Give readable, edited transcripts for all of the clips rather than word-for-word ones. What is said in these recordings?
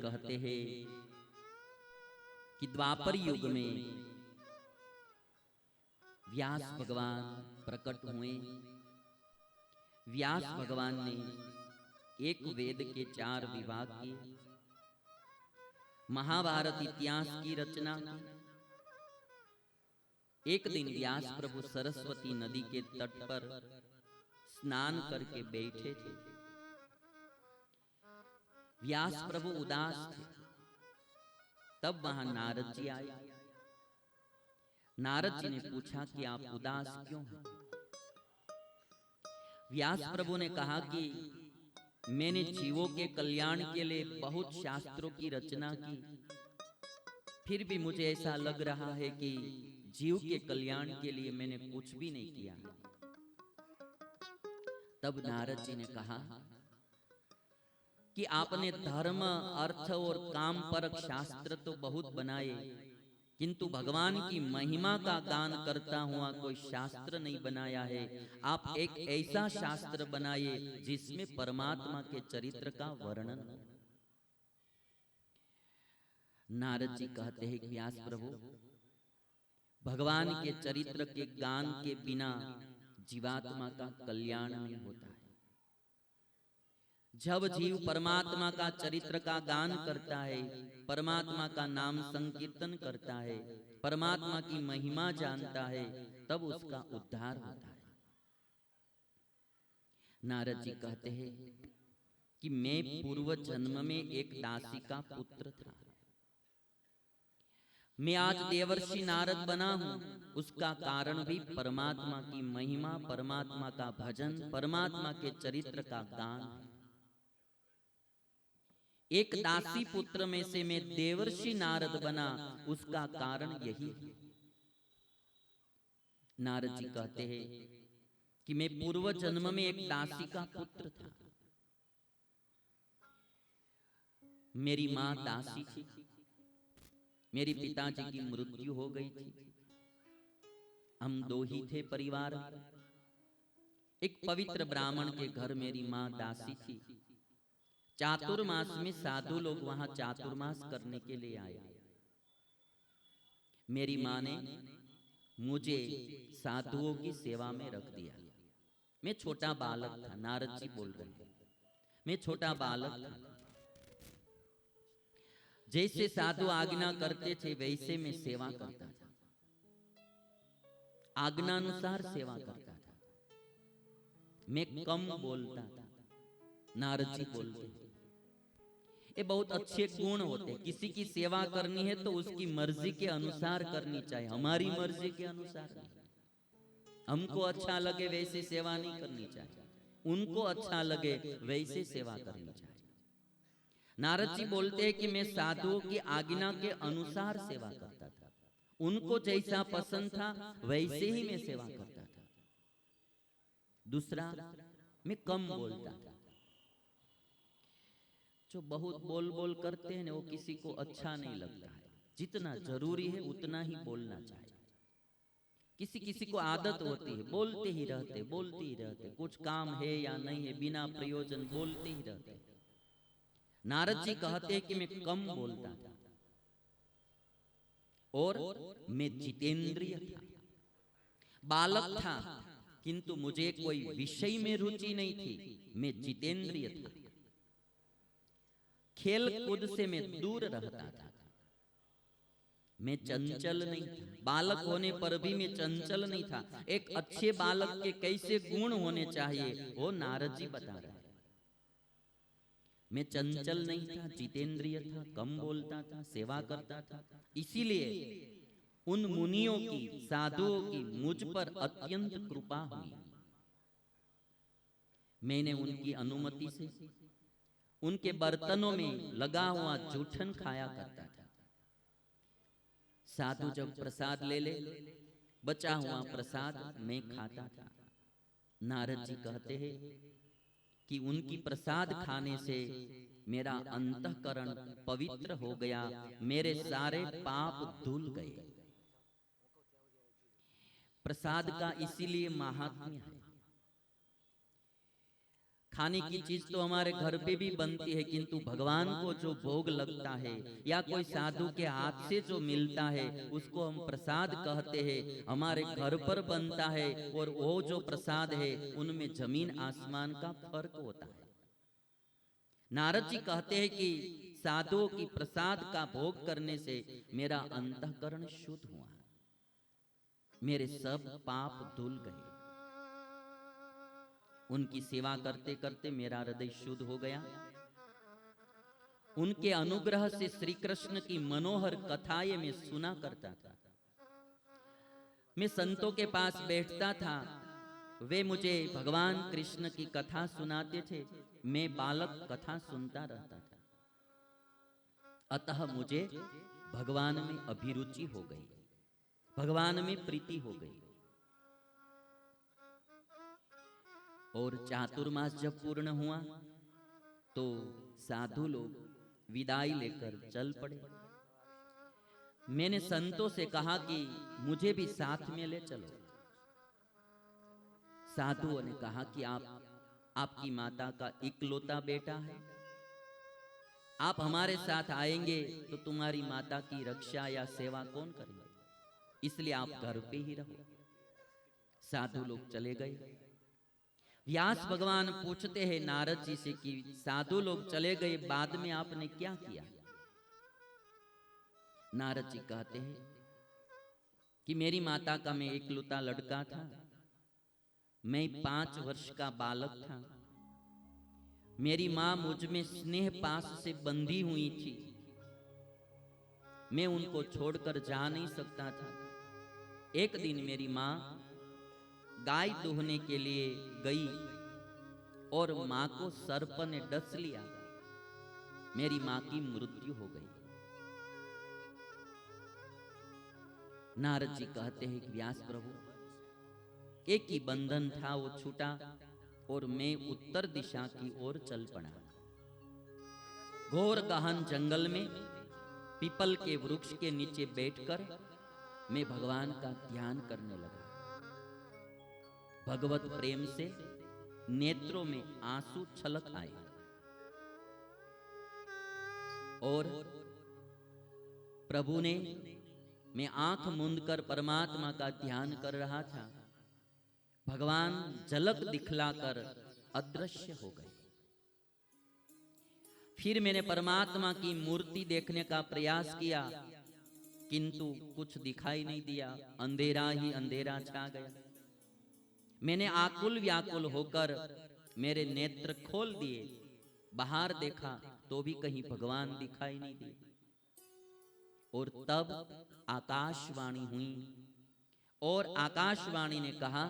कहते हैं कि द्वापर युग में व्यास भगवान प्रकट हुए। व्यास भगवान ने एक वेद के 4 विभाग किए, महाभारत इतिहास की रचना की। एक दिन व्यास प्रभु सरस्वती नदी के तट पर स्नान करके बैठे थे। व्यास प्रभु उदास थे। तब वहां नारद जी आए। नारद जी ने पूछा कि आप उदास क्यों हैं? व्यास प्रभु ने कहा कि मैंने जीवों के कल्याण के लिए बहुत शास्त्रों की रचना की, फिर भी मुझे ऐसा लग रहा है कि जीव के कल्याण के लिए मैंने कुछ भी नहीं किया। तब नारद जी ने कहा कि आपने धर्म, अर्थ और काम परक शास्त्र तो बहुत बनाए, किंतु भगवान की महिमा का गान करता हुआ कोई शास्त्र नहीं बनाया है। आप एक ऐसा शास्त्र बनाइए जिसमें परमात्मा के चरित्र का वर्णन हो। नारद जी कहते हैं कि व्यास प्रभु, भगवान के चरित्र के गान के बिना जीवात्मा का कल्याण नहीं होता है। जब जीव परमात्मा का चरित्र का गान करता है, परमात्मा का नाम संकीर्तन करता है, परमात्मा की महिमा जानता है, तब उसका उद्धार होता है। नारद जी कहते हैं कि मैं पूर्व जन्म में एक दासी का पुत्र था। मैं आज देवर्षि नारद बना हूं, उसका कारण भी परमात्मा की महिमा, परमात्मा का भजन, परमात्मा के चरित्र का गान है। एक दासी पुत्र में से मैं देवर्षि नारद बना, उसका कारण यही है। नारद जी कहते हैं कि मैं पूर्व जन्म में एक दासी का पुत्र था। मेरी मां दासी थी, मेरे पिताजी की मृत्यु हो गई थी। हम 2 ही थे परिवार। एक पवित्र ब्राह्मण के घर मेरी मां दासी थी। चातुर्मास में साधु लोग वहां चातुर्मास करने के लिए आए। मेरी मां ने मुझे साधुओं की सेवा में रख दिया। मैं छोटा बालक था। नारद जी बोल रहे हैं, मैं छोटा बालक था। जैसे साधु आज्ञा करते थे वैसे मैं सेवा करता था, आज्ञानुसार सेवा करता था। मैं कम बोलता था। नारद जी बोलते थे, ये बहुत अच्छे गुण होते हैं। किसी की सेवा करनी है तो उसकी मर्जी के अनुसार करनी चाहिए, हमारी मर्जी के अनुसार नहीं। हमको अच्छा लगे वैसे सेवा नहीं करनी चाहिए, उनको अच्छा लगे वैसे सेवा करनी चाहिए। नारद जी बोलते हैं कि मैं साधुओं की आज्ञा के अनुसार सेवा करता था, उनको जैसा पसंद था वैसे ही मैं सेवा करता था। दूसरा, मैं कम बोलता था। जो बहुत बोल बोल करते हैं ना, वो किसी को अच्छा नहीं लगता है। जितना जरूरी है उतना ही बोलना चाहिए। किसी किसी को आदत होती है बोलते ही रहते, कुछ काम है या नहीं है, बिना प्रयोजन बोलते ही रहते। नारद जी कहते हैं कि मैं कम बोलता था और मैं जितेंद्रिय था। बालक था किंतु मुझे कोई विषय में रुचि नहीं थी, मैं जितेंद्रिय था। खेल कूद से मैं दूर रहता था। मैं चंचल नहीं था। बालक होने पर भी मैं चंचल नहीं था। एक अच्छे बालक के कैसे गुण होने चाहिए वो नारद जी बता रहे हैं। मैं चंचल नहीं था, जितेंद्रिय था, कम बोलता था, सेवा करता था। इसीलिए उन मुनियों की, साधुओं की मुझ पर अत्यंत कृपा हुई। मैंने उनकी अनुमति से उनके बर्तनों में लगा हुआ जूठन खाया करता था। साधु जब प्रसाद ले ले, बचा हुआ प्रसाद मैं खाता था। नारद जी कहते हैं कि उनकी प्रसाद खाने से मेरा अंतःकरण पवित्र हो गया, मेरे सारे पाप धुल गए। प्रसाद का इसीलिए महात्म्य है। खाने की चीज तो हमारे घर पे भी बनती है, किंतु भगवान को जो भोग लगता है या कोई साधु के हाथ से जो मिलता है उसको हम प्रसाद कहते हैं। हमारे घर पर बनता है और वो जो प्रसाद है उनमें जमीन आसमान का फर्क होता है। नारद जी कहते हैं कि साधुओं की प्रसाद का भोग करने से मेरा अंतःकरण शुद्ध हुआ, मेरे सब पाप धुल गए। उनकी सेवा करते करते मेरा हृदय शुद्ध हो गया। उनके अनुग्रह से श्री कृष्ण की मनोहर कथाएं मैं सुना करता था। मैं संतों के पास बैठता था, वे मुझे भगवान कृष्ण की कथा सुनाते थे, मैं बालक कथा सुनता रहता था। अतः मुझे भगवान में अभिरुचि हो गई, भगवान में प्रीति हो गई। और चातुर्मास जब पूर्ण हुआ तो साधु लोग विदाई लेकर चल पड़े। मैंने संतों से कहा कि मुझे भी साथ में ले चलो। साधुओं ने कहा कि आपकी माता का इकलौता बेटा है, आप हमारे साथ आएंगे तो तुम्हारी माता की रक्षा या सेवा कौन करेंगे, इसलिए आप घर पे ही रहो। साधु लोग चले गए। व्यास भगवान पूछते हैं नारद जी से कि साधु लोग चले गए, बाद में आपने क्या किया। नारद जी कहते हैं कि मेरी माता का मैं इकलौता लड़का था, मैं 5 वर्ष का बालक था। मेरी माँ मुझ में स्नेह पास से बंधी हुई थी, मैं उनको छोड़कर जा नहीं सकता था। एक दिन मेरी माँ गाय दूहने के लिए गई और माँ को सर्प ने डस लिया, मेरी माँ की मृत्यु हो गई। नारद जी कहते हैं कि व्यास प्रभु, एक ही बंधन था वो छूटा और मैं उत्तर दिशा की ओर चल पड़ा। घोर गहन जंगल में पीपल के वृक्ष के नीचे बैठकर मैं भगवान का ध्यान करने लगा। भगवत प्रेम से नेत्रों में आंसू छलक आए और प्रभु ने, मैं आंख मूंदकर परमात्मा का ध्यान कर रहा था, भगवान झलक दिखलाकर अदृश्य हो गए। फिर मैंने परमात्मा की मूर्ति देखने का प्रयास किया, किंतु कुछ दिखाई नहीं दिया, अंधेरा ही अंधेरा छा गया। मैंने आकुल व्याकुल होकर मेरे नेत्र खोल दिए, बाहर देखा तो भी कहीं भगवान दिखाई नहीं दिए। और तब आकाशवाणी हुई और आकाशवाणी ने कहा,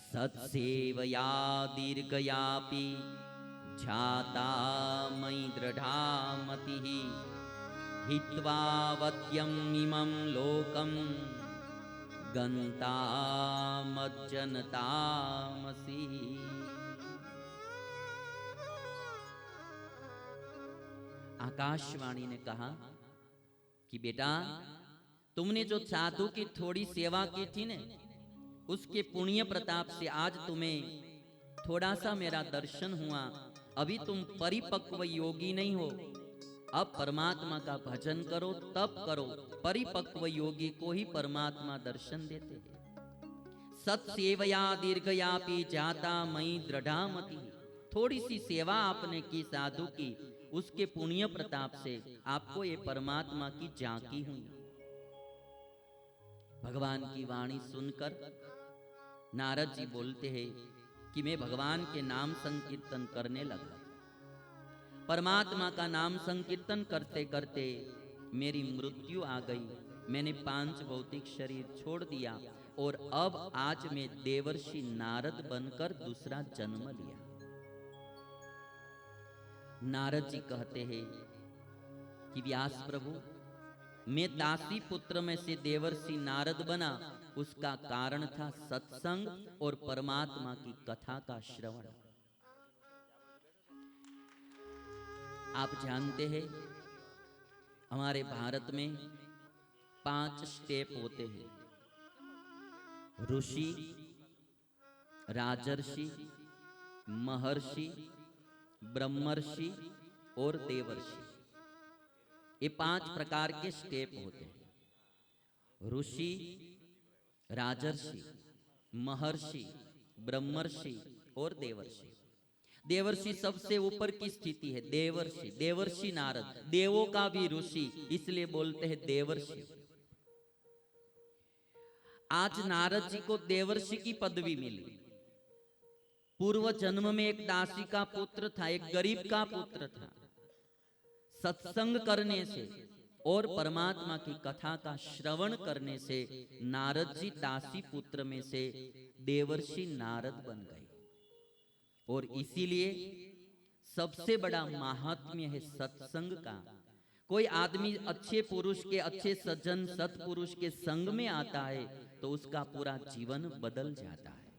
सत्सेवया दीर्घयापि ध्याता मयि दृढ़ा मतिः, हित्वा वद्यम् इमं लोकं गन्तामज्जनतामसि। आकाशवाणी ने कहा कि बेटा, तुमने जो साधु की थोड़ी सेवा की थी ने, उसके पुण्य प्रताप से आज तुम्हें थोड़ा सा मेरा दर्शन हुआ। अभी तुम परिपक्व योगी नहीं हो, अब परमात्मा का भजन करो, तप करो, परिपक्व योगी को ही परमात्मा दर्शन देते हैं। सत्सेवया दीर्घयापि जाता मयि दृढ़ा मति। थोड़ी सी सेवा आपने की साधु की, उसके पुण्य प्रताप से आपको ये परमात्मा की झांकी हुई। भगवान की वाणी सुनकर नारद जी बोलते हैं कि मैं भगवान के नाम संकीर्तन करने लगा। परमात्मा का नाम संकीर्तन करते करते मेरी मृत्यु आ गई। मैंने 5 भौतिक शरीर छोड़ दिया और अब आज मैं देवर्षि नारद बनकर दूसरा जन्म लिया। नारद जी कहते हैं कि व्यास प्रभु, मैं दासी पुत्र में से देवर्षि नारद बना, उसका कारण था सत्संग और परमात्मा की कथा का श्रवण। आप जानते हैं हमारे भारत में 5 स्टेप होते हैं, ऋषि, राजर्षि, महर्षि, ब्रह्मर्षि और देवर्षि। ये 5 प्रकार के स्टेप होते हैं। ऋषि, राजर्षि, महर्षि, ब्रह्मर्षि और देवर्षि। देवर्षि सबसे ऊपर की स्थिति है। देवर्षि, देवर्षि नारद, देवों का भी ऋषि, इसलिए बोलते हैं देवर्षि। आज नारद जी को देवर्षि की पदवी मिली। पूर्व जन्म में एक दासी का पुत्र था, एक गरीब का पुत्र था। सत्संग करने से और परमात्मा की कथा का श्रवण करने से नारद जी दासी पुत्र में से देवर्षि नारद बन गए। और इसीलिए सबसे बड़ा महात्म्य है सत्संग का। कोई आदमी अच्छे पुरुष के, अच्छे सज्जन सत्पुरुष के संग में आता है तो उसका पूरा जीवन बदल जाता है।